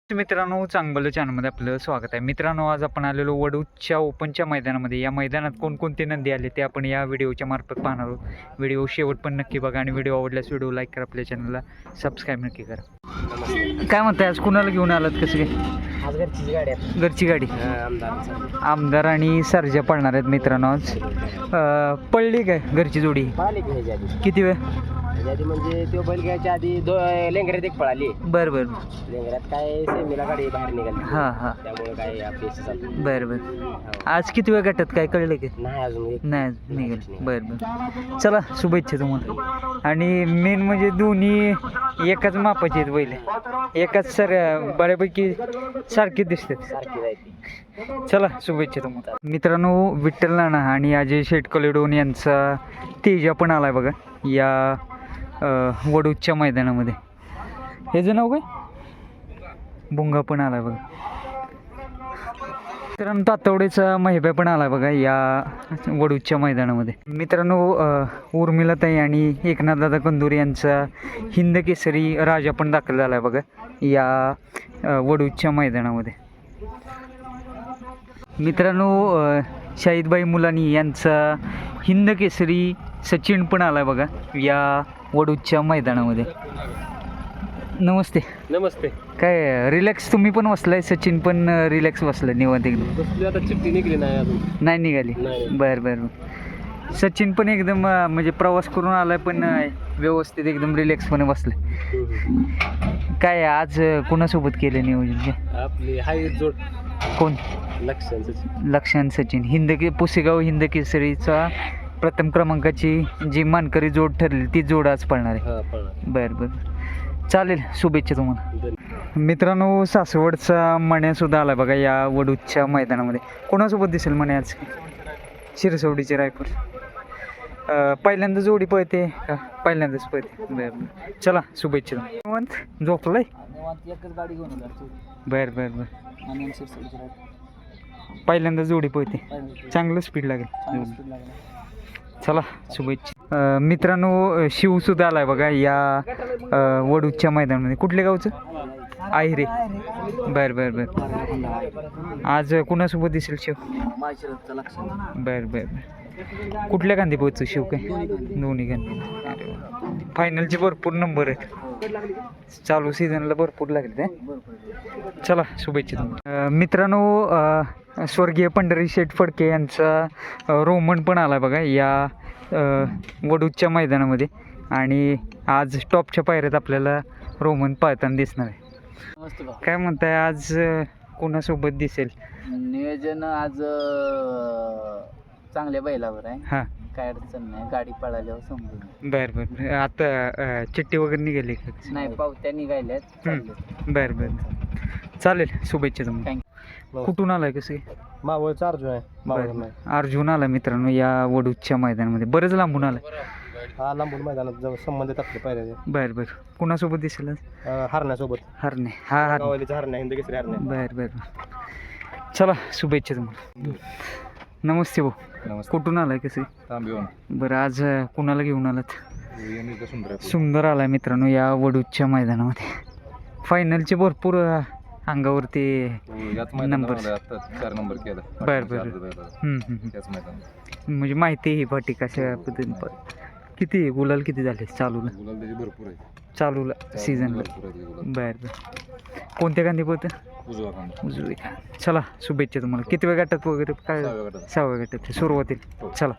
मित्रांनो, चांगलं चॅनलमध्ये आपलं स्वागत आहे. मित्रांनो, आज आपण आलेलो वडूच्या ओपनच्या मैदानामध्ये. या मैदानात कोणकोणते नंदी आले ते आपण या व्हिडिओच्या मार्फत पाहणार आहोत. व्हिडिओ शेवट पण नक्की बघा आणि व्हिडिओ आवडल्यास व्हिडिओ लाईक करा, आपल्या चॅनलला सबस्क्राईब नक्की करा. काय म्हणताय, आज कुणाला घेऊन आलात? कसं काय? आज घरचीच गाडी आहे. घरची गाडी. आमदार आणि सर्जा पळणार आहेत मित्रांनो. आज पडली काय घरची जोडी? पळाली की ह्याच्या आधी. किती वेळ? ह्याच्या आधी म्हणजे तो बैल घ्यायच्या आधी लेंगऱ्यात एक पळाली. बरं बरं. लेंगऱ्यात काय सेमीला गाडी बाहेर निघाली. हां हां. त्यामुळे काय अपयश झालं. बरं बरं. आज किती वेळ गटात काय कळलं की? नाही अजून नाही निघेल. बरं बरं. चला, शुभेच्छा तुम्हाला. आणि मेन म्हणजे दोन्ही एकाच मापाचे आहेत बैल, एकाच बऱ्यापैकी सारखे दिसतात. सारखी जायची. चला, शुभेच्छा तुम्हाला. मित्रांनो, विठ्ठल नाना आणि अजय शेट कलेडोन यांचा तेजा पण आलाय बघा या वडूच्या मैदानामध्ये. ह्याचं नाव काय? भुंगा पण आलाय बघा. मित्रांनो, तातवडेचा महिबा पण आलाय बघा या वडूच्या मैदानामध्ये. मित्रांनो, उर्मिलाताई आणि एकनाथदादा कंदूर यांचा हिंद केसरी राजा पण दाखल झालाय बघा या वडूच्या मैदानामध्ये. मित्रांनो, शाहिदबाई मुलानी यांचा हिंद केसरी सचिन पण आलाय बघा या वडूच्या मैदानामध्ये. नमस्ते. नमस्ते. काय रिलॅक्स तुम्ही पण बसलाय, सचिन पण रिलॅक्स बसलाय निवांत एकदम? बसली आता, चिठ्ठी निघली नाही अजून. नाही निघाली? बरं बरं. सचिन पण एकदम म्हणजे प्रवास करून आलाय पण व्यवस्थित एकदम रिलॅक्सपणे बसलाय. काय आज कुणासोबत केलं नियोजन? आपली हाय जोड. कोण? लक्षण सचिन. पुसेगाव हिंद केसरीचा प्रथम क्रमांकाची जी मानकरी जोड ठरली ती जोड आज पळणार आहे. बरं बरं, चालेल. शुभेच्छा तुम्हाला. मित्रांनो, सासवडचा मण्यासुद्धा आला बघा या वडूच्या मैदानामध्ये. कोणासोबत दिसेल मण्या आज? शिरसवडीचे रायपूर. पहिल्यांदा जोडी पळते का? पहिल्यांदाच पळते. बरं बरं, चला शुभेच्छा. निवांत झोपलाय? एकच गाडी घेऊन. बरं बरं बरं. पहिल्यांदा जोडी पळते, चांगलं स्पीड लागेल. चला, शुभेच्छा. मित्रांनो, शिवसुद्धा आलाय बघा या वडूच्या मैदानामध्ये. कुठल्या गावचं? आहिरे. बरं बरं बरं. आज कुणासोबत दिसेल शिव? बरं बरं बरं. कुठल्या गांधी पोहोचतो शिव? काय दोन्ही गांधी. फायनलचे भरपूर नंबर आहेत, चालू सीझनला भरपूर लागले. चला, शुभेच्छा तुम्हाला. मित्रांनो, स्वर्गीय पंढरी शेठ फडके यांचा रोमन पण आला बघा या वडूच्या मैदानामध्ये. आणि आज टॉपच्या पायऱ्यात आपल्याला रोमन पाळताना दिसणार आहे. काय म्हणताय, आज कोणासोबत दिसेल नियोजन? आज चांगल्या बैलावर आहे. हां, काय अडचण नाही, गाडी पळाल्यावर समजून. बरं बरं. आता चिठ्ठी वगैरे निघाली का? नाही, पावत्या निघाल्यात. बरं बरं, चालेल. शुभेच्छा तुम्हाला. कुठून आलाय? कसं? मावळचा अर्जुन आहे. अर्जुन आला मित्रांनो या वडूच्या मैदानामध्ये. बरंच लांबून आलाय. हा, लांबून मैदानात जवळ संबंधित आपले पाहिजे. बरं बरं. कुणासोबत दिसेल? हरण्यासोबत. हरणे. हा हरण्या, हिंद केसरी हरण्या. बरं बरं. चला, शुभेच्छा तुम्हाला. नमस्ते भाऊ. नमस्ते. कुठून आलाय? कसं? तांबेवन. बरं, आज कुणाला घेऊन आलात? सुंदर सुंदर आलाय मित्रांनो या वडूच्या मैदानामध्ये. फायनलचे भरपूर अंगावरती नंबर. 4 नंबर केला. बरं बरं. म्हणजे माहिती आहे ही पाठी कशा पद्धतीने. किती गुलाल किती झाले चालूला? भरपूर आहे चालूला सीझनला. बरं बरं. कोणत्या गांधी पोहतं? उजवी. चला, शुभेच्छा तुम्हाला. किती वेळ गटात वगैरे काय? 6व्या गटात सुरुवातील. चला.